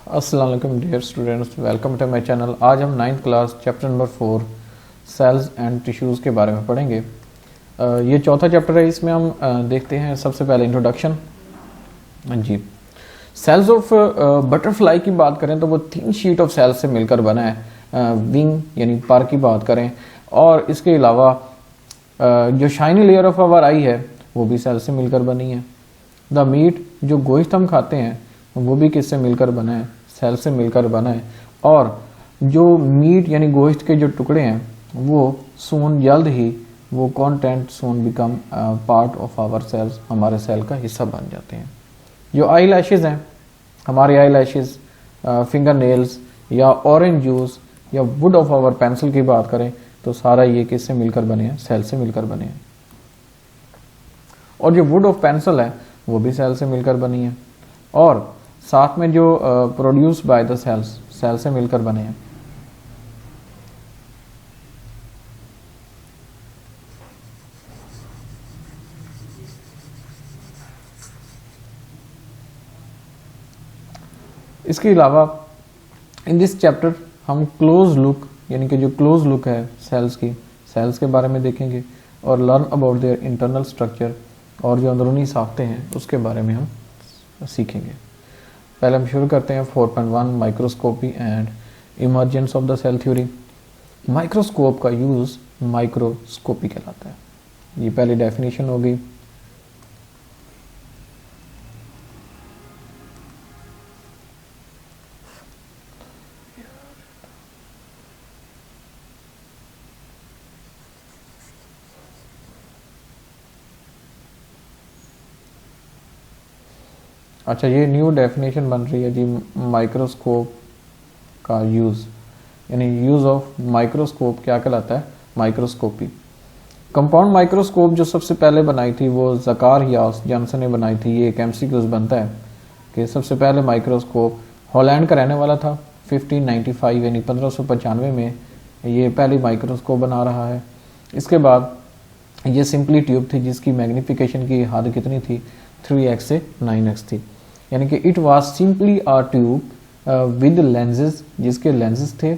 अस्सलाम वालेकुम dear students, welcome to my channel. आज हम 9th class chapter number 4 cells and tissues के बारे में पढ़ेंगे। ये चौथा चैप्टर है। इसमें हम देखते हैं सबसे पहले इंट्रोडक्शन। जी, सेल्स ऑफ बटरफ्लाई की बात करें तो वो 3 शीट ऑफ सेल्स से मिलकर बना है। विंग यानी पर की बात करें, और इसके अलावा जो शाइनी लेयर ऑफ आवर आई है वो भी सेल से मिलकर बनी है। द मीट जो गोश्त हम खाते हैं वो भी किससे मिलकर बना है? सेल से मिलकर बना है। और जो मीट यानी गोश्त के जो टुकड़े हैं वो सून जल्द ही वो content soon become part of our cells, हमारे सेल का हिस्सा बन जाते हैं। जो आई लैशेज़ हैं, हमारे आई लैशेज़, फिंगर नेल्स या ऑरेंज जूस या वुड ऑफ आवर पेंसिल की बात करें तो सारा ये किससे मिलकर बने हैं? सेल से मिलकर बने हैं। और जो वुड ऑफ पेंसिल है वो भी सेल से मिलकर बनी है। और साथ में जो produce by the cells, cell से मिलकर बने हैं। इसके अलावा इन दिस चैप्टर हम क्लोज लुक यानी कि जो क्लोज लुक है सेल्स की, सेल्स के बारे में देखेंगे और learn about their internal structure, और जो अंदरूनी साख्तें हैं उसके बारे में हम सीखेंगे। पहले हम शुरू करते हैं 4.1 microscopy and emergence of the cell theory. Microscope का यूज़ माइक्रोस्कोपी कहलाता है। ये पहली डेफिनेशन हो गई। अच्छा, ये न्यू डेफिनेशन बन रही है जी, माइक्रोस्कोप का यूज़ यानी यूज़ ऑफ माइक्रोस्कोप क्या कहलाता है? माइक्रोस्कोपी। कंपाउंड माइक्रोस्कोप जो सबसे पहले बनाई थी वो ज़कारियास जॉनसन ने बनाई थी। ये एक एमसीक्यूज़ बनता है कि सबसे पहले माइक्रोस्कोप हॉलैंड का रहने वाला था। 1595 यानी 1595 में ये पहली माइक्रोस्कोप बना रहा है। इसके बाद ये सिंपली ट्यूब थी जिसकी मैग्नीफिकेशन की हद कितनी थी? 3x से 9x थी। यानी कि it was simply a tube with lenses, जिसके लेंसेज थे,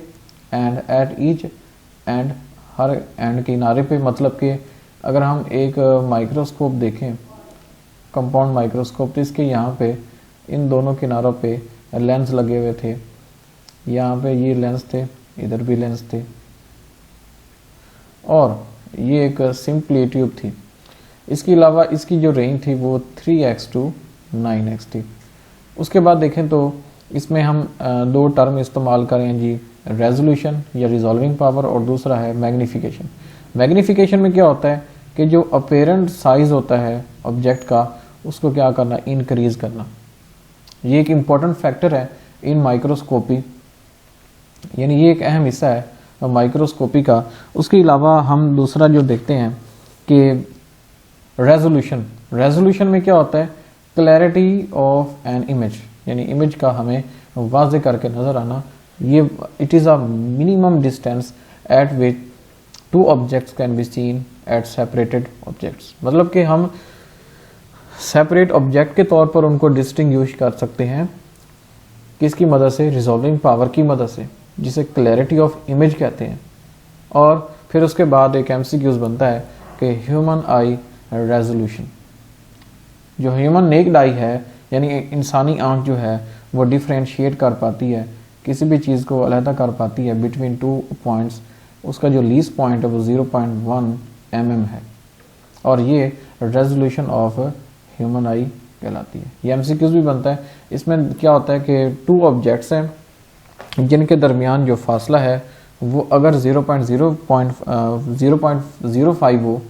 and at each and, her and किनारे पे। मतलब कि अगर हम एक माइक्रोस्कोप देखें, कंपाउंड माइक्रोस्कोप, तो इसके यहाँ पे इन दोनों किनारों पे लेंस लगे हुए थे। यहाँ पे ये लेंस थे, इधर भी लेंस थे, और ये एक सिंपली ट्यूब थी। इसके अलावा इसकी जो रेंज थी वो 3x to 9x थी। उसके बाद देखें तो इसमें हम दो टर्म इस्तेमाल करें जी, रेजोल्यूशन या रिजॉल्विंग पावर, और दूसरा है मैग्नीफिकेशन। मैग्नीफिकेशन में क्या होता है कि जो अपेरेंट साइज होता है ऑब्जेक्ट का उसको क्या करना? इंक्रीज करना। ये एक इम्पॉर्टेंट फैक्टर है इन माइक्रोस्कोपी, यानी ये एक अहम हिस्सा है माइक्रोस्कोपी का। उसके अलावा हम दूसरा जो देखते हैं कि रेजोल्यूशन। रेजोल्यूशन में क्या होता है? क्लैरिटी ऑफ एन इमेज, यानी इमेज का हमें वाज़े करके नज़र आना। ये it is a minimum distance at which two objects can be seen at separated objects. मतलब कि हम सेपरेट ऑब्जेक्ट के तौर पर उनको डिस्टिंग्विश कर सकते हैं किसकी मदद से? रिजॉल्विंग पावर की मदद से, जिसे क्लैरिटी ऑफ इमेज कहते हैं। और फिर उसके बाद एक एमसीक्यूज़ बनता है कि ह्यूमन आई रेजोल्यूशन। जो ह्यूमन नेक्ड आई है यानी इंसानी आंख जो है वो डिफ्रेंशिएट कर पाती है, किसी भी चीज़ को अलहदा कर पाती है बिटवीन 2 पॉइंट्स। उसका जो लीस्ट पॉइंट है वो 0.1 mm है, और ये रेजोल्यूशन ऑफ ह्यूमन आई कहलाती है। ये एमसीक्यूज़ भी बनता है। इसमें क्या होता है कि 2 ऑब्जेक्ट्स हैं जिनके दरमियान जो फासला है वो अगर 0.05 हो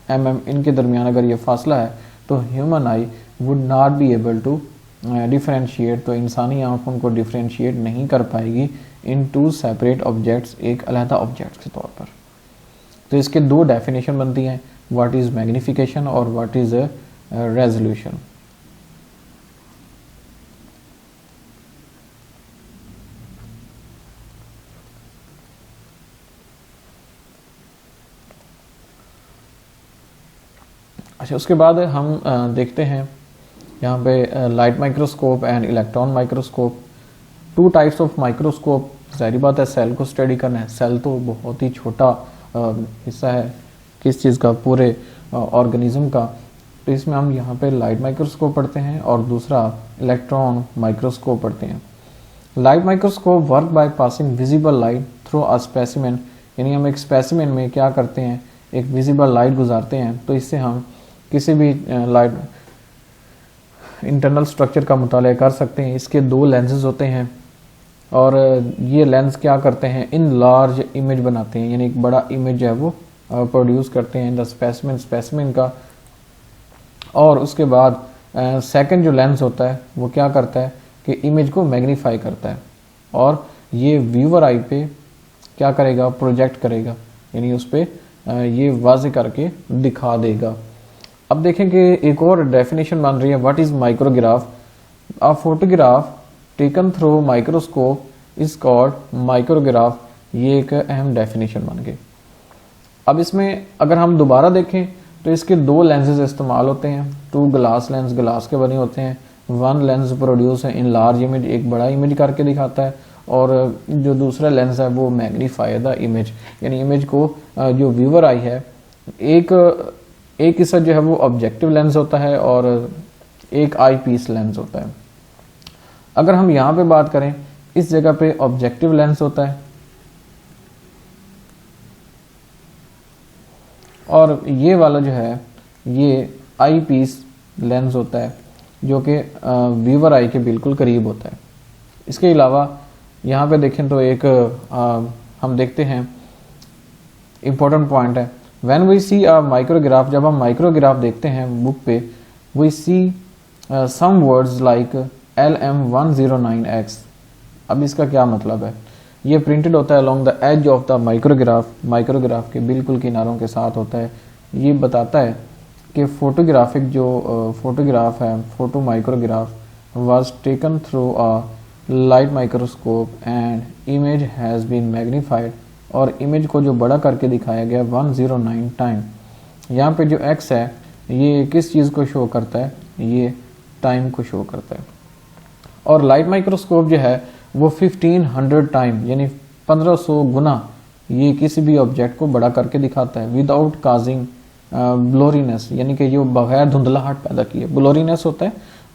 mm, इनके दरमियान अगर ये फासला है तो human eye would not be able to differentiate, तो इंसानी आंख उनको डिफ्रेंशिएट नहीं कर पाएगी इन 2 सेपरेट ऑब्जेक्ट्स, एक अलहदा ऑब्जेक्ट के तौर पर। तो इसके 2 डेफिनेशन बनती हैं, व्हाट इज़ मैग्नीफिकेशन और व्हाट इज़ रेजोल्यूशन। अच्छा, उसके बाद हम देखते हैं यहाँ पे light microscope and electron microscope. Two types of microscope, जाहिर बात है सेल को स्टडी करना है, सेल तो बहुत ही छोटा हिस्सा है किस चीज़ का, पूरे ऑर्गेनिज्म का। तो इसमें हम यहाँ पे लाइट माइक्रोस्कोप पढ़ते हैं और दूसरा इलेक्ट्रॉन माइक्रोस्कोप पढ़ते हैं। Light microscope work by passing visible light through a specimen, यानी हम एक स्पेसिमेन में क्या करते हैं, एक विजिबल लाइट गुजारते हैं, तो इससे हम किसी भी लाइट इंटरनल स्ट्रक्चर का मुताला कर सकते हैं। इसके दो लेंसेज होते हैं और ये लेंस क्या करते हैं, इन लार्ज इमेज बनाते हैं, यानी एक बड़ा इमेज जो है वो प्रोड्यूस करते हैं द स्पेसिमेन का। और उसके बाद सेकंड जो लेंस होता है वो क्या करता है कि इमेज को मैग्नीफाई करता है और ये व्यूअर आई पे क्या करेगा, प्रोजेक्ट करेगा, यानी उस पर ये वाज़ेह करके दिखा देगा। अब देखें कि एक और डेफिनेशन बन रही है, what is micrograph. A photograph taken through microscope is called micrograph. ये एक अहम डेफिनेशन बन गई। अब इसमें अगर हम दोबारा देखें तो इसके दो लेंसेज इस्तेमाल होते हैं, टू ग्लास लेंस ग्लास के बने होते हैं, वन लेंस प्रोड्यूस है इन लार्ज इमेज, एक बड़ा इमेज करके दिखाता है, और जो दूसरा लेंस है वो मैग्नीफाई द इमेज, यानी इमेज को जो व्यूअर आई है, एक हिस्सा जो है वो ऑब्जेक्टिव लेंस होता है और एक आई पीस लेंस होता है। अगर हम यहाँ पे बात करें, इस जगह पे ऑब्जेक्टिव लेंस होता है और ये वाला जो है ये आई पीस लेंस होता है जो कि व्यूअर आई के बिल्कुल करीब होता है। इसके अलावा यहाँ पे देखें तो एक हम देखते हैं इम्पोर्टेंट पॉइंट है, when we see a micrograph, जब हम माइक्रोग्राफ देखते हैं बुक पे, we see some words like LM109X। अब इसका क्या मतलब है, ये प्रिंटेड होता है along the edge of the micrograph, micrograph के बिल्कुल किनारों के साथ होता है। ये बताता है कि फोटोग्राफिक जो फोटोग्राफ है, photo micrograph was taken through a light microscope and image has been magnified, और इमेज को जो बड़ा करके दिखाया गया 109 टाइम। यहाँ पे जो x है ये किस चीज़ को शो करता है, ये टाइम को शो करता है। और लाइट माइक्रोस्कोप जो है वो 1500 टाइम यानी 1500 गुना ये किसी भी ऑब्जेक्ट को बड़ा करके दिखाता है विदाउट काजिंग ब्लोरीनेस, यानी कि जो बगैर धुंधलाहट पैदा किए, ब्लोरीनेस होता है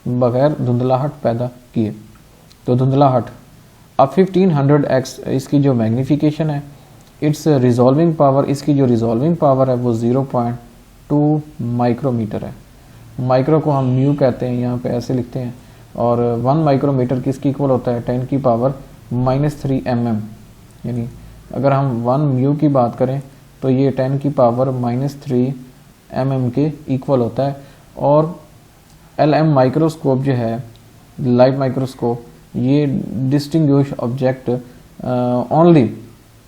बगैर धुंधलाहट पैदा किए, तो धुंधलाहट। अब 1500x इसकी जो मैग्नीफिकेशन है, इट्स रिजॉल्विंग पावर, इसकी जो रिजॉल्विंग पावर है वो 0.2 माइक्रोमीटर है। माइक्रो को हम म्यू कहते हैं, यहाँ पे ऐसे लिखते हैं, और 1 माइक्रोमीटर किसकी इक्वल होता है 10 की पावर -3 mm, यानी अगर हम 1 म्यू की बात करें तो ये 10 की पावर -3 mm के इक्वल होता है। और LM माइक्रोस्कोप जो है, लाइट माइक्रोस्कोप, ये डिस्टिंग्विश ऑब्जेक्ट ओनली,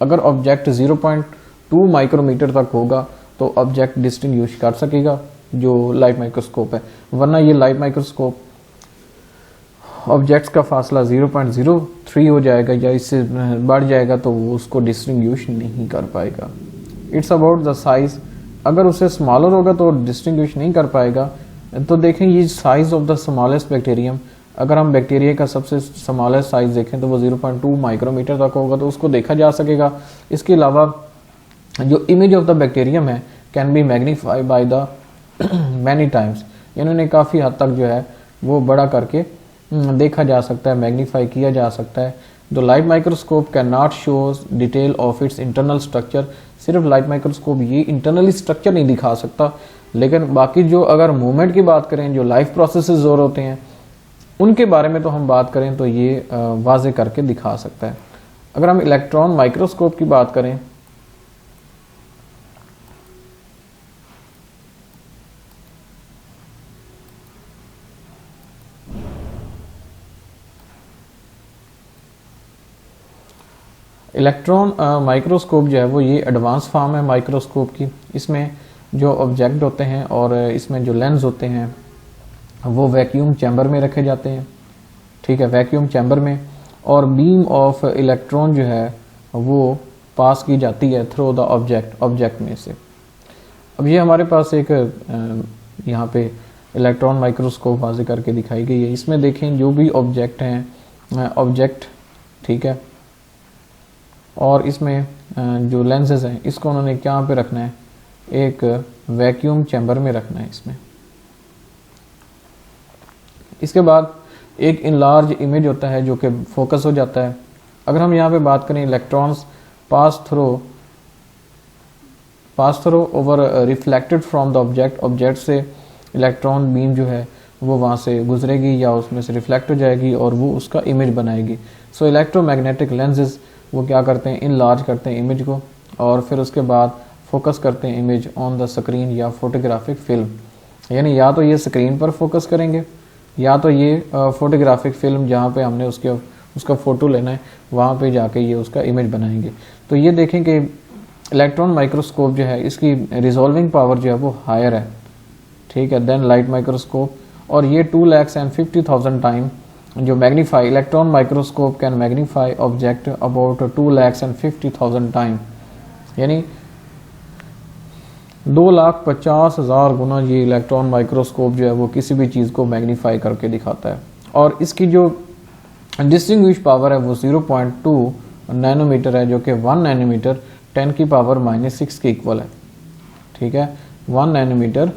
अगर ऑब्जेक्ट 0.2 माइक्रोमीटर तक होगा तो ऑब्जेक्ट डिस्टिंग्विश कर सकेगा जो लाइट माइक्रोस्कोप है, वरना ये लाइट माइक्रोस्कोप ऑब्जेक्ट्स का फासला 0.03 हो जाएगा या इससे बढ़ जाएगा तो वो उसको डिस्टिंग्विश नहीं कर पाएगा। इट्स अबाउट द साइज, अगर उसे स्मॉलर होगा तो डिस्टिंग्विश नहीं कर पाएगा। तो देखें ये size of the smallest bacterium, अगर हम बैक्टीरिया का सबसे स्मॉलेस्ट साइज देखें तो वो 0.2 माइक्रोमीटर तक होगा, तो उसको देखा जा सकेगा। इसके अलावा जो इमेज ऑफ द बैक्टीरियम है can be magnify by the many times, इन्होंने काफ़ी हद तक जो है वो बड़ा करके देखा जा सकता है, मैग्नीफाई किया जा सकता है। The light microscope can not show detail of its internal structure, सिर्फ लाइट माइक्रोस्कोप ये इंटरनली स्ट्रक्चर नहीं दिखा सकता, लेकिन बाकी जो अगर मूवमेंट की बात करें, जो लाइफ प्रोसेसेस और होते हैं उनके बारे में तो हम बात करें तो ये वाज़ेह करके दिखा सकता है। अगर हम इलेक्ट्रॉन माइक्रोस्कोप की बात करें, इलेक्ट्रॉन माइक्रोस्कोप जो है वो ये एडवांस फॉर्म है माइक्रोस्कोप की। इसमें जो ऑब्जेक्ट होते हैं और इसमें जो लेंस होते हैं वो वैक्यूम चैम्बर में रखे जाते हैं, ठीक है, वैक्यूम चैम्बर में, और बीम ऑफ इलेक्ट्रॉन जो है वो पास की जाती है थ्रू द ऑब्जेक्ट में से। अब ये हमारे पास एक यहाँ पे इलेक्ट्रॉन माइक्रोस्कोप वाज़ेह करके दिखाई गई है। इसमें देखें जो भी ऑब्जेक्ट हैं, ऑब्जेक्ट ठीक है। और इसमें जो लेंसेज हैं इसको उन्होंने क्या पे रखना है, एक वैक्यूम चैम्बर में रखना है इसमें। इसके बाद एक इनलार्ज इमेज होता है जो कि फोकस हो जाता है। अगर हम यहाँ पे बात करें electrons pass through over reflected from the object से इलेक्ट्रॉन बीम जो है वो वहाँ से गुजरेगी या उसमें से रिफ्लेक्ट हो जाएगी और वो उसका इमेज बनाएगी। सो इलेक्ट्रोमैग्नेटिक लेंसेज वो क्या करते हैं, इनलार्ज करते हैं इमेज को और फिर उसके बाद फोकस करते हैं इमेज ऑन द स्क्रीन या फोटोग्राफिक फिल्म। यानी या तो ये स्क्रीन पर फोकस करेंगे या तो ये फोटोग्राफिक फिल्म जहाँ पे हमने उसका फ़ोटो लेना है वहाँ पे जाके ये उसका इमेज बनाएंगे। तो ये देखें कि इलेक्ट्रॉन माइक्रोस्कोप जो है इसकी रिजॉल्विंग पावर जो है वो हायर है, ठीक है, देन लाइट माइक्रोस्कोप। और ये 2,50,000 टाइम जो magnify, electron microscope can magnify object about 2,50,000 time, यानी 2,50,000 गुना ये इलेक्ट्रॉन माइक्रोस्कोप जो है वो किसी भी चीज़ को मैग्नीफाई करके दिखाता है। और इसकी जो डिस्टिंग्विश पावर है वो 0.2 नैनोमीटर है, जो कि 1 नैनोमीटर 10⁻⁻6 के इक्वल है, ठीक है। 1 नैनोमीटर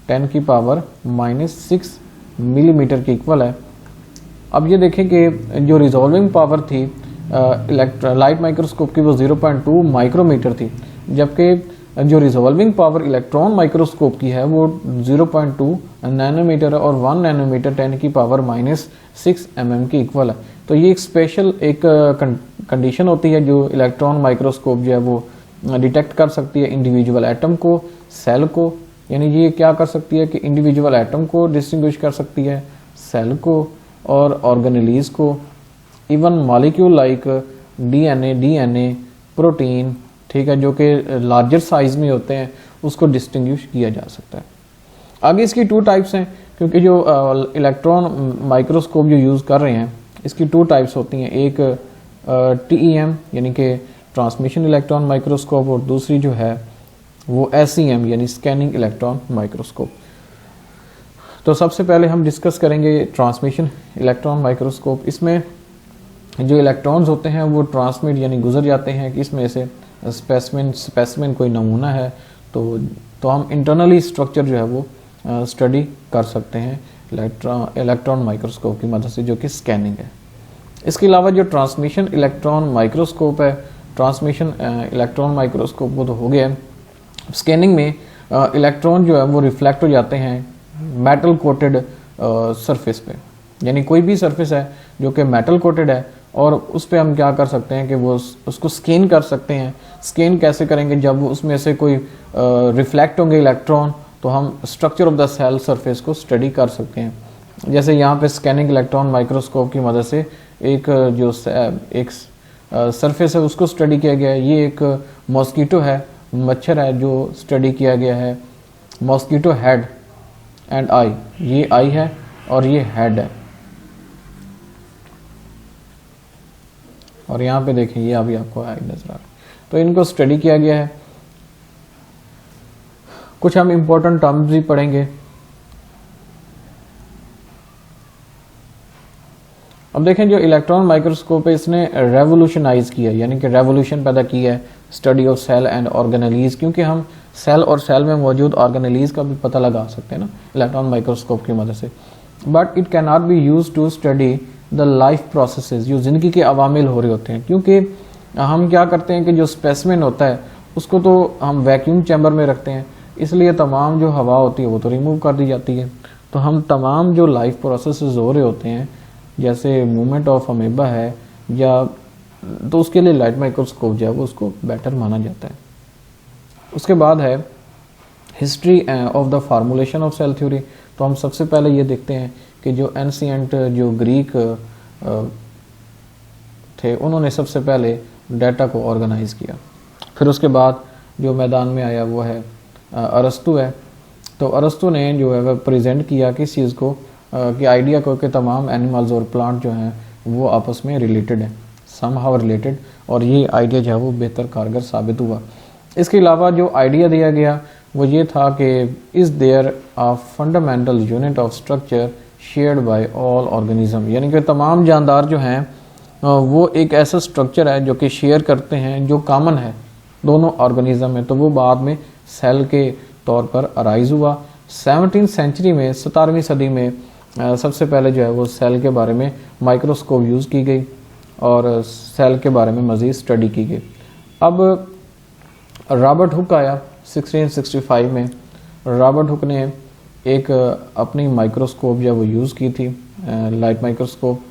10⁻⁻6 मिलीमीटर के इक्वल है। अब ये देखें कि जो रिजॉल्विंग पावर थी लाइट माइक्रोस्कोप की वो 0.2 माइक्रोमीटर थी, जबकि जो रिजॉल्विंग पावर इलेक्ट्रॉन माइक्रोस्कोप की है वो 0.2 नैनोमीटर है और 1 नैनोमीटर 10⁻⁻6 mm के इक्वल है। तो ये एक स्पेशल एक कंडीशन होती है जो इलेक्ट्रॉन माइक्रोस्कोप जो है वो डिटेक्ट कर सकती है इंडिविजुअल एटम को, सेल को, यानी ये क्या कर सकती है कि इंडिविजुअल एटम को डिस्टिंग्विश कर सकती है, सेल को और ऑर्गेनेलीज को, even molecule like DNA, protein, ठीक है, जो कि लार्जर साइज में होते हैं उसको डिस्टिंग्विश किया जा सकता है। आगे इसकी 2 टाइप्स हैं, क्योंकि जो इलेक्ट्रॉन माइक्रोस्कोप जो यूज़ कर रहे हैं इसकी 2 टाइप्स होती हैं, एक TEM यानी कि ट्रांसमिशन इलेक्ट्रॉन माइक्रोस्कोप और दूसरी जो है वो SEM यानी स्कैनिंग इलेक्ट्रॉन माइक्रोस्कोप। तो सबसे पहले हम डिस्कस करेंगे ट्रांसमिशन इलेक्ट्रॉन माइक्रोस्कोप। इसमें जो इलेक्ट्रॉन्स होते हैं वो ट्रांसमिट यानी गुजर जाते हैं कि इसमें से स्पेसिमेन कोई नमूना है तो हम इंटरनली स्ट्रक्चर जो है वो स्टडी कर सकते हैं इलेक्ट्रॉन माइक्रोस्कोप की मदद से, जो कि स्कैनिंग है। इसके अलावा जो ट्रांसमिशन इलेक्ट्रॉन माइक्रोस्कोप है, ट्रांसमिशन इलेक्ट्रॉन माइक्रोस्कोप वो तो हो गया। स्कैनिंग में इलेक्ट्रॉन जो है वो रिफ्लेक्ट हो जाते हैं मेटल कोटेड सरफेस पे, यानी कोई भी सरफेस है जो कि मेटल कोटेड है और उस पर हम क्या कर सकते हैं कि वो उसको स्कैन कर सकते हैं। स्कैन कैसे करेंगे, जब उसमें से कोई रिफ्लेक्ट होंगे इलेक्ट्रॉन तो हम structure of the cell surface को स्टडी कर सकते हैं। जैसे यहाँ पे स्कैनिंग इलेक्ट्रॉन माइक्रोस्कोप की मदद से एक जो एक सरफेस है उसको स्टडी किया गया है। ये एक मॉस्किटो है, मच्छर है जो स्टडी किया गया है, मॉस्किटो हेड एंड आई, ये आई है और ये हेड है। और यहाँ पे देखें ये अभी आपको आई नजर आ रहा है, तो इनको स्टडी किया गया है। कुछ हम इंपॉर्टेंट टर्म्स भी पढ़ेंगे। अब देखें जो इलेक्ट्रॉन माइक्रोस्कोप है इसने रेवोल्यूशनाइज किया, यानी कि रेवोल्यूशन पैदा की है study of cell and organelles, क्योंकि हम सेल और सेल में मौजूद ऑर्गेनेलीज का भी पता लगा सकते हैं ना इलेक्ट्रॉन माइक्रोस्कोप की मदद से। But it can not be use to study the life processes जो ज़िंदगी के अवामिल हो रहे होते हैं, क्योंकि हम क्या करते हैं कि जो स्पेसिमेन होता है उसको तो हम वैक्यूम चैम्बर में रखते हैं, इसलिए तमाम जो हवा होती है वो तो रिमूव कर दी जाती है। तो हम तमाम जो लाइफ प्रोसेसेस हो रहे होते हैं जैसे मूवमेंट ऑफ अमेबा है या, तो उसके लिए लाइट माइक्रोस्कोप जो है वो उसको बेटर माना जाता है। उसके बाद है history of the formulation of cell theory. तो हम सबसे पहले ये देखते हैं कि जो एंशिएंट जो ग्रीक थे उन्होंने सबसे पहले डाटा को ऑर्गेनाइज किया। फिर उसके बाद जो मैदान में आया वो है अरस्तु है। तो अरस्तु ने जो है वह प्रेजेंट किया किस चीज़ को, कि आइडिया को कि तमाम एनिमल्स और प्लांट जो हैं वो आपस में रिलेटेड है, समहाउ रिलेटेड, और ये आइडिया जो है वो बेहतर कारगर साबित हुआ। इसके अलावा जो आइडिया दिया गया वो ये था कि is there a fundamental unit of structure shared by all organism, यानी कि तमाम जानदार जो हैं वो एक ऐसा स्ट्रक्चर है जो कि शेयर करते हैं, जो कॉमन है दोनों ऑर्गेनिज्म में, तो वो बाद में सेल के तौर पर अराइज हुआ। 17वीं सेंचुरी में, 17वीं सदी में सबसे पहले जो है वो सेल के बारे में माइक्रोस्कोप यूज़ की गई और सेल के बारे में मज़ीद स्टडी की गई। अब रॉबर्ट हुक आया 1665 में। रॉबर्ट हुक ने एक अपनी माइक्रोस्कोप जो वो यूज़ की थी, लाइट माइक्रोस्कोप।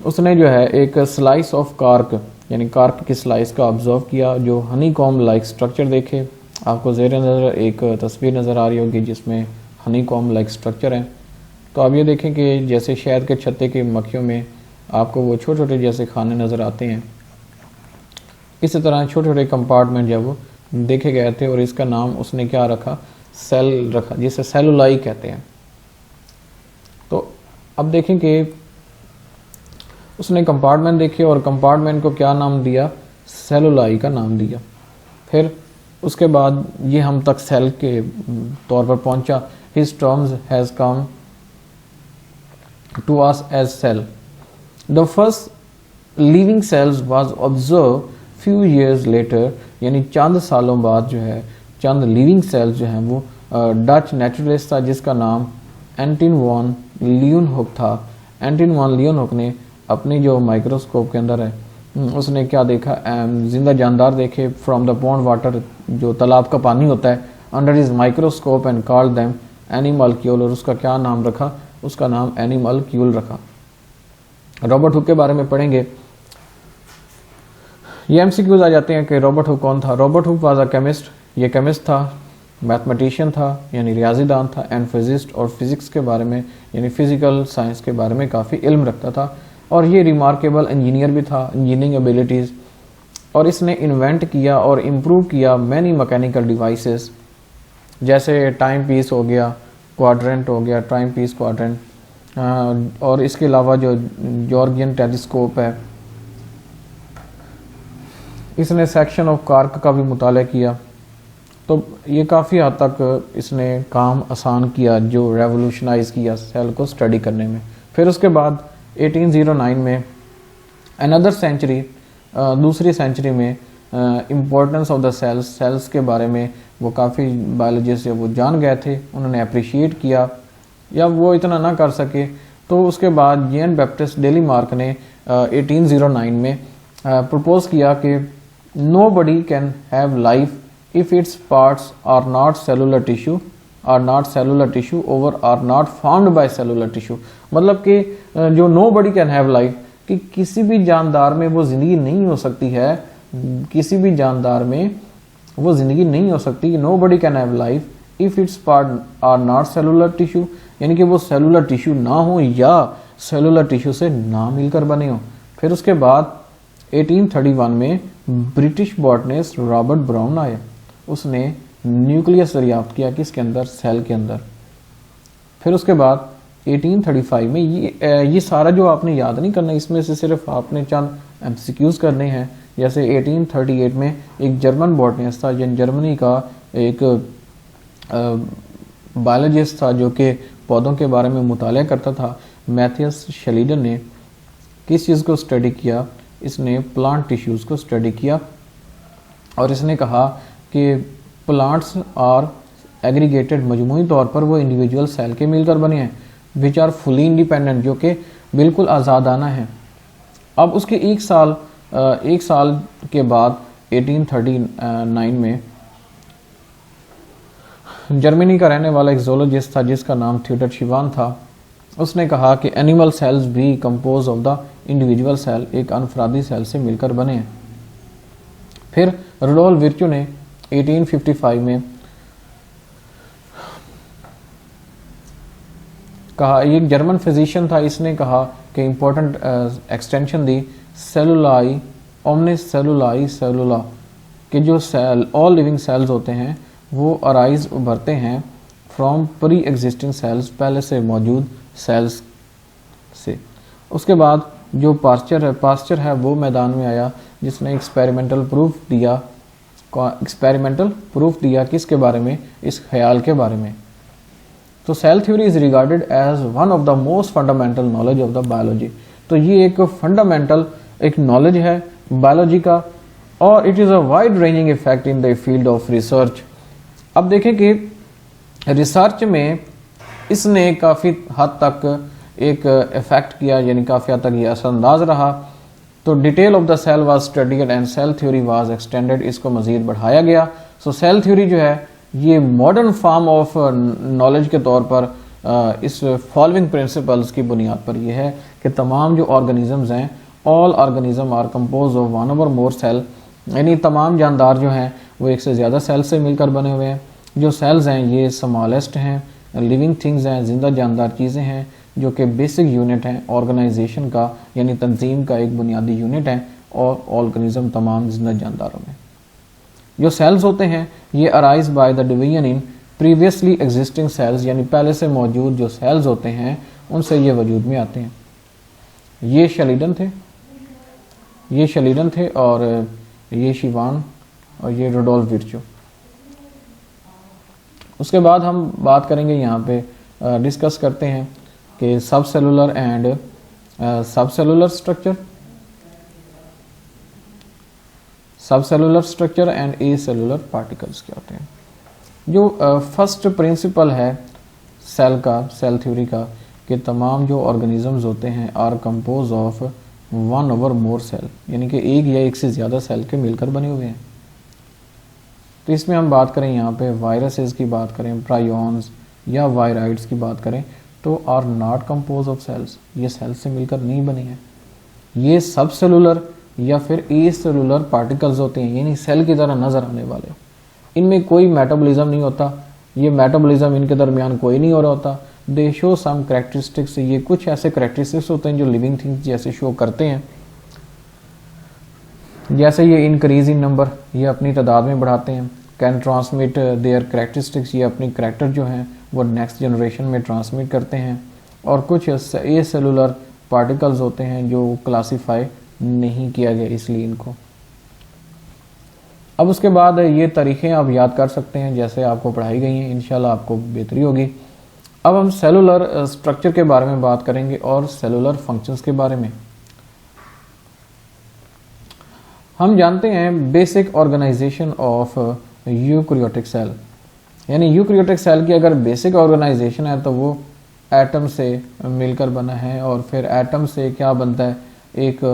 उसने जो है एक स्लाइस ऑफ कार्क, यानी कार्क की स्लाइस का ऑब्जर्व किया, जो हनी कॉम लाइक स्ट्रक्चर देखे। आपको ज़ेर नज़र एक तस्वीर नज़र आ रही होगी जिसमें हनी कॉम लाइक स्ट्रक्चर है। तो आप ये देखें कि जैसे शहद के छत्ते की मक्खियों में आपको वो छोटे छोटे जैसे खाने नज़र आते हैं, इसी तरह छोटे छोटे कंपार्टमेंट जब वो देखे गए थे, और इसका नाम उसने क्या रखा, सेल रखा, जिसे सेलुलाई कहते हैं। तो अब देखें कि उसने कंपार्टमेंट देखे और कंपार्टमेंट को क्या नाम दिया, सेलुलाई का नाम दिया। फिर उसके बाद ये हम तक सेल के तौर पर पहुंचा। His terms has come to us as cell. The first living cells was observe few years later, यानी चंद सालों बाद जो है चंद लिविंग सेल्स जो हैं वो डच नेचुरलिस्ट था जिसका नाम एंटन वॉन लियोनहुक था। एंटन वॉन लियोनहुक ने अपनी जो माइक्रोस्कोप के अंदर है उसने क्या देखा, जिंदा जानदार देखे फ्रॉम द पॉन्ड वाटर, जो तालाब का पानी होता है, under his microscope and called them animalcule, और उसका क्या नाम रखा, उसका नाम एनिमल्क्यूल रखा। रॉबर्ट हुक के बारे में पढ़ेंगे। ये एमसीक्यूज आ जाते हैं कि रॉबर्ट हुक कौन था। Robert Hooke was a chemist, ये केमिस्ट था, मैथमेटिशियन था यानी रियाजीदान था, एंड फिजिस्ट, और फिजिक्स के बारे में यानी फिजिकल साइंस के बारे में काफ़ी इल्म रखता था। और ये रिमार्केबल इंजीनियर भी था, इंजीनियरिंग एबिलिटीज़, और इसने इन्वेंट किया और इम्प्रूव किया मैनी मैकेनिकल डिवाइसेस, जैसे टाइम पीस हो गया, क्वाड्रेंट हो गया, टाइम पीस क्वाड्रेंट, और इसके अलावा जो जॉर्गियन टेलीस्कोप है, इसने सेक्शन ऑफ कार्क का भी मुताला किया। तो ये काफ़ी हद तक इसने काम आसान किया, जो रेवोल्यूशनाइज किया सेल को स्टडी करने में। फिर उसके बाद 1809 में अनदर सेंचुरी, दूसरी सेंचुरी में इम्पोर्टेंस ऑफ द सेल्स के बारे में वो काफ़ी बायोलॉजिस्ट से वो जान गए थे, उन्होंने अप्रिशिएट किया, या वो इतना ना कर सके। तो उसके बाद जेन बैप्टिस्ट डेली मार्क ने 1809 में प्रपोज किया कि nobody can have life if its parts are not cellular tissue or are not formed by cellular tissue। मतलब कि जो nobody can have life, कि किसी भी जानदार में वो ज़िंदगी नहीं हो सकती है, किसी भी जानदार में वो ज़िंदगी नहीं हो सकती, कि nobody can have life if its part are not cellular tissue, यानी कि वो सेलुलर टिश्यू ना हो या सेलुलर टिश्यू से ना मिलकर बने हो। फिर उसके बाद 1831 में ब्रिटिश बॉटनिस्ट रॉबर्ट ब्राउन आया, उसने न्यूक्लियस दरियाफ्त किया किसके अंदर, सेल के अंदर। फिर उसके बाद 1835 में ये सारा जो आपने याद नहीं करना, इसमें से सिर्फ आपने चंद एमसीक्यूज करने हैं। जैसे 1838 में एक जर्मन बॉटनिस्ट था, जर्मनी का एक बायोलॉजिस्ट था जो कि पौधों के बारे में मुताला करता था, मैथियस शेलिडर ने किस चीज़ को स्टडी किया, इसने प्लांट टिश्यूज़ को स्टडी किया, और इसने कहा कि प्लांट्स आर एग्रीगेटेड, मजमूई तौर पर वो इंडिविजुअल सेल के मिलकर बने हैं, विच आर फुली इंडिपेंडेंट, जो कि बिल्कुल आज़ादाना है। अब उसके एक साल के बाद 1839 में जर्मनी का रहने वाला एक ज़ूलॉजिस्ट था जिसका नाम थियोडर शिवान था, उसने कहा कि एनिमल सेल्स भी compose of the individual cell, एक अनफरादी सेल से मिलकर बने हैं। फिर रुडोल्फ विर्चू ने 1855 में कहा, ये एक जर्मन फिजिशियन था, इसने कहा कि इम्पोर्टेंट एक्सटेंशन दी सेलुलाई ओमनिस सेलुलाई सेलुला, कि जो सेल ऑल लिविंग सेल्स होते हैं वो अराइज उभरते हैं फ्रॉम प्री एग्जिस्टिंग सेल्स, पहले से मौजूद सेल्स से। उसके बाद जो पास्चर है वो मैदान में आया, जिसने एक्सपेरिमेंटल प्रूफ दिया किसके बारे में, इस ख्याल के बारे में। तो cell theory is regarded as one of the most fundamental knowledge of the biology. तो ये एक फंडामेंटल एक नॉलेज है बायोलॉजी का, और it is a wide ranging effect in the field of research. अब देखें कि रिसर्च में इसने काफ़ी हद तक एक इफेक्ट किया, यानी काफ़ी हद तक ये असरअंदाज रहा। तो detail of the cell was studied and cell theory was extended, इसको मज़ीद बढ़ाया गया। सो सेल थ्योरी जो है ये मॉडर्न फॉर्म ऑफ नॉलेज के तौर पर इस फॉलोइंग प्रिंसिपल्स की बुनियाद पर यह है कि तमाम जो ऑर्गेनिजम्स हैं, all organism are compose of one और मोर सेल, यानी तमाम जानदार जो हैं वो एक से ज़्यादा सेल से मिलकर बने हुए हैं। जो सेल्स हैं ये स्मॉलेस्ट हैं, लिविंग थिंग्स हैं, जिंदा जानदार चीज़ें हैं, जो कि बेसिक यूनिट हैं ऑर्गेनाइजेशन का, यानी तंजीम का एक बुनियादी यूनिट है और ऑर्गेनिज्म तमाम जिंदा जानदारों में। जो सेल्स होते हैं ये arise by the division in previously existing cells, यानी पहले से मौजूद जो सेल्स होते हैं उनसे ये वजूद में आते हैं। ये शलीडन थे और ये शिवान और ये रोडोल्फ विर्चो। उसके बाद हम बात करेंगे यहाँ पे डिस्कस करते हैं कि सब सेलुलर एंड सब cellular structure and A cellular particles क्या होते हैं। जो फर्स्ट प्रिंसिपल है सेल का, सेल थ्योरी का, कि तमाम जो ऑर्गेनिजम्स होते हैं आर कंपोज ऑफ वन और मोर सेल, यानी कि एक या एक से ज़्यादा सेल के मिलकर बने हुए हैं। तो इसमें हम बात करें यहाँ पे वायरसेस की बात करें, प्रायोन्स या वायराइड्स की बात करें, तो are not compose of cells, ये सेल से मिलकर नहीं बने हैं। ये सब सेलुलर या फिर ए सेलुलर पार्टिकल्स होते हैं, यानी सेल की तरह नज़र आने वाले। इनमें कोई मेटाबॉलिज्म नहीं होता, ये मेटाबॉलिज्म इनके दरमियान कोई नहीं हो रहा होता। दे शो सम कैरेक्टरिस्टिक्स, ये कुछ ऐसे कैरेक्टरिस्टिक्स होते हैं जो लिविंग थिंग्स जैसे शो करते हैं। जैसे ये इंक्रीज इन नंबर, ये अपनी तादाद में बढ़ाते हैं। कैन ट्रांसमिट देयर कैरेक्टरिस्टिक्स, ये अपनी कैरेक्टर जो हैं वो नेक्स्ट जनरेशन में ट्रांसमिट करते हैं। और कुछ ए सेलुलर पार्टिकल्स होते हैं जो क्लासीफाई नहीं किया गया इसलिए इनको। अब उसके बाद ये तारीखें आप याद कर सकते हैं जैसे आपको पढ़ाई गई हैं, इंशाल्लाह आपको बेहतरी होगी। अब हम सेलुलर स्ट्रक्चर के बारे में बात करेंगे और सेलुलर फंक्शंस के बारे में। हम जानते हैं basic organisation of eukaryotic cell, यानी यूकैरियोटिक सेल की अगर बेसिक ऑर्गेनाइजेशन है तो वो एटम से मिलकर बना है, और फिर एटम से क्या बनता है, एक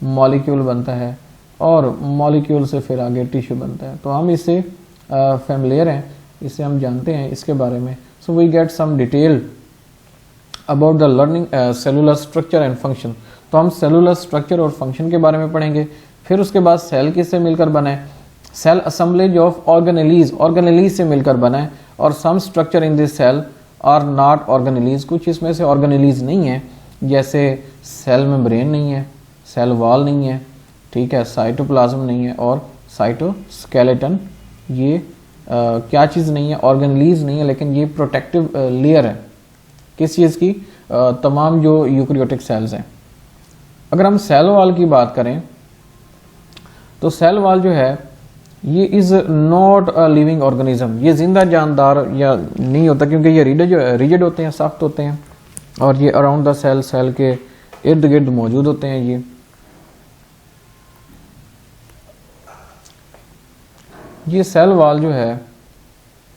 मॉलिक्यूल बनता है, और मॉलिक्यूल से फिर आगे टिश्यू बनता है। तो हम इससे फैमिलियर हैं, इससे हम जानते हैं इसके बारे में। So we get some detail about the learning cellular structure and function. तो हम सेलुलर स्ट्रक्चर और फंक्शन के बारे में पढ़ेंगे। फिर उसके बाद सेल किससे मिलकर बना है, cell assemblage of organelles, organelles से मिलकर बना है। और some structure in this cell are not organelles, कुछ इसमें से ऑर्गेनेलीज नहीं है, जैसे सेल मेम्ब्रेन नहीं है, सेल वॉल नहीं है, ठीक है, साइटोप्लाज्म नहीं है और साइटोस्केलेटन, ये क्या चीज़ नहीं है, ऑर्गेनेलीज नहीं है, लेकिन ये प्रोटेक्टिव लेयर है किस चीज़ की, तमाम जो यूकैरियोटिक सेल्स हैं। अगर हम सेल वॉल की बात करें तो सेल वॉल जो है ये is not a living organism, ये जिंदा जानदार या नहीं होता, क्योंकि ये रिजिड होते हैं, सख्त होते हैं, और ये अराउंड द सेल, सेल के इर्द गिर्द मौजूद होते हैं। ये सेल वॉल जो है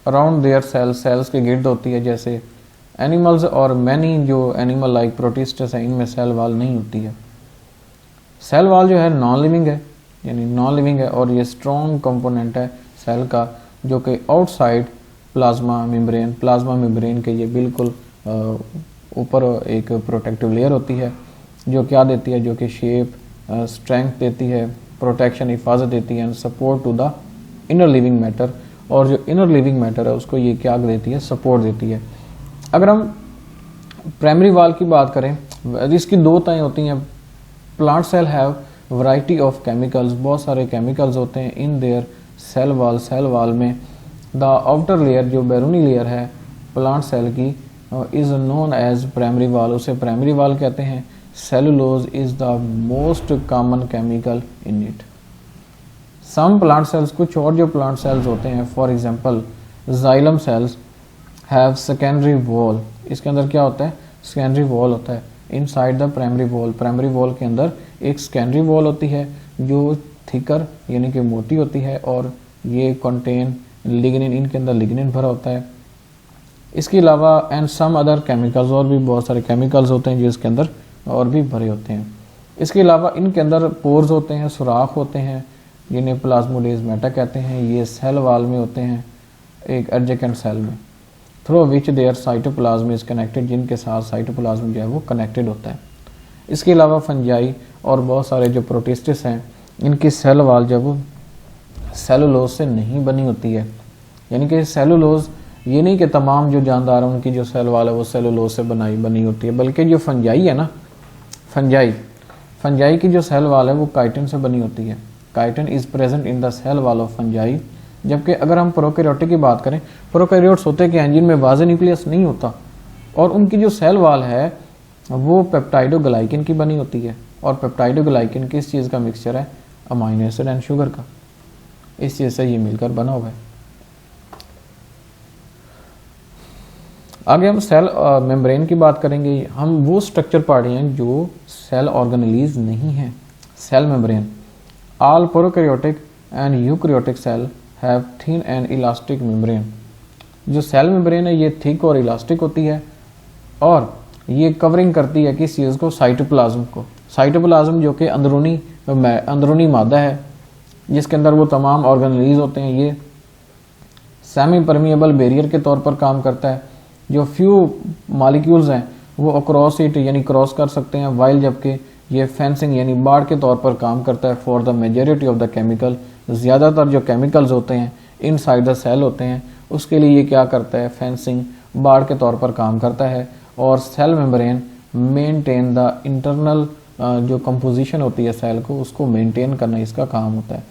अराउंड देयर सेल, सेल्स के गिर्द होती है। जैसे एनिमल्स और मैनी जो एनिमल लाइक प्रोटिस्टस हैं, इनमें सेल वॉल नहीं होती है। सेल वॉल जो है नॉन लिविंग है, यानी नॉन लिविंग है, और ये स्ट्रॉन्ग कंपोनेंट है सेल का, जो कि आउटसाइड प्लाज्मा मेम्ब्रेन के ये बिल्कुल ऊपर एक प्रोटेक्टिव लेयर होती है, जो क्या देती है, जो कि शेप, स्ट्रेंथ देती है, प्रोटेक्शन, हिफाजत देती है, and support to the inner living matter. और जो इनर लिविंग मैटर है उसको ये क्या देती है, सपोर्ट देती है। अगर हम प्राइमरी वॉल की बात करें, इसकी दो ताएं होती हैं। Plant cell have variety of chemicals, बहुत सारे केमिकल्स होते हैं इन देयर सेल वॉल में। द आउटर लेयर, जो बैरूनी लेयर है प्लांट सेल की, is known as primary wall, उसे प्राइमरी वॉल कहते हैं। Cellulose is the most common chemical in it. Some plant cells, कुछ और जो प्लांट सेल्स होते हैं, for example xylem cells have secondary wall, इसके अंदर क्या होता है, सेकेंडरी वॉल होता है inside the primary wall. Primary wall के अंदर एक सेकेंडरी वॉल होती है जो थिकर यानी कि मोटी होती है, और ये कंटेन लिग्निन, इनके अंदर लिग्निन भरा होता है। इसके अलावा एंड सम अदर केमिकल्स, और भी बहुत सारे केमिकल्स होते हैं जो इसके अंदर और भी भरे होते हैं। इसके अलावा इनके अंदर पोर्स होते हैं, सुराख होते हैं, जिन्हें प्लाज्मोडेस्माटा कहते हैं। ये सेल वाल में होते हैं, एक एडजेकेंट सेल में, through which their cytoplasm is connected, जिनके साथ साइटोप्लाज्म जो है वो कनेक्टेड होता है। इसके अलावा फंजाई और बहुत सारे जो प्रोटिस्टिस हैं, इनकी सेल वाल जब सेलुलोज से नहीं बनी होती है, यानी कि सेलुलोज ये नहीं कि तमाम जो जानदार हैं उनकी जो सेल वाल है वो सेलुलोज से बनी होती है, बल्कि जो फंजाई है ना, फंजाई की जो सेल वाल है वो काइटिन से बनी होती है। Chitin is present in the cell wall of fungi. जबकि अगर हम प्रोकैरियोटिक की बात करें, प्रोकैरियोट्स होते कि जिनमें वाज़े न्यूक्लियस नहीं होता, और उनकी जो सेल वाल है वो पेप्टाइडोग्लाइकिन की बनी होती है। और पेप्टाइडोग्लाइकिन किस चीज़ का मिक्सचर है, अमाइनो एसिड एंड शुगर का, इस चीज़ से ये मिलकर बना हुआ है। आगे हम सेल मेम्ब्रेन की बात करेंगे। हम वो स्ट्रक्चर पढ़ रहे हैं जो सेल ऑर्गेनेलीज नहीं है। Cell membrane, all prokaryotic and eukaryotic cell have thin and elastic membrane. जो सेल मेम्ब्रेन है ये थिक और इलास्टिक होती है, और ये कवरिंग करती है किस चीज़ को, साइटोप्लाज्म को। साइटोप्लाज्म जो कि अंदरूनी मादा है, जिसके अंदर वो तमाम ऑर्गेनेलीज होते हैं। ये सेमी परमिएबल बैरियर के तौर पर काम करता है। जो फ्यू मॉलिक्यूल्स हैं वो अक्रॉस इट यानी क्रॉस कर सकते हैं, वाइल जबकि ये फेंसिंग यानी बाड़ के तौर पर काम करता है for the majority of the chemical. ज़्यादातर जो केमिकल्स होते हैं इनसाइड द सेल होते हैं, उसके लिए ये क्या करता है, फेंसिंग बाड़ के तौर पर काम करता है। और cell membrane maintain the internal जो कंपोजिशन होती है सेल को, उसको मेंटेन करना इसका काम होता है।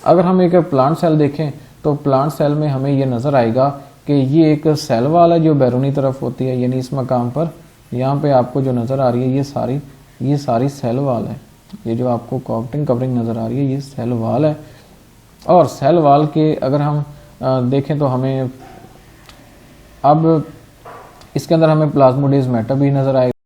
अगर हम एक प्लांट सेल देखें तो प्लांट सेल में हमें ये नज़र आएगा कि ये एक सेल वाल है जो बैरूनी तरफ होती है, यानी इस मकाम पर यहाँ पे आपको जो नज़र आ रही है ये सारी सेल वाल है। ये जो आपको कवरिंग नज़र आ रही है ये सेल वाल है। और सेल वाल के अगर हम देखें तो हमें अब इसके अंदर हमें प्लाज्मोडेस्माटा भी नज़र आएगा।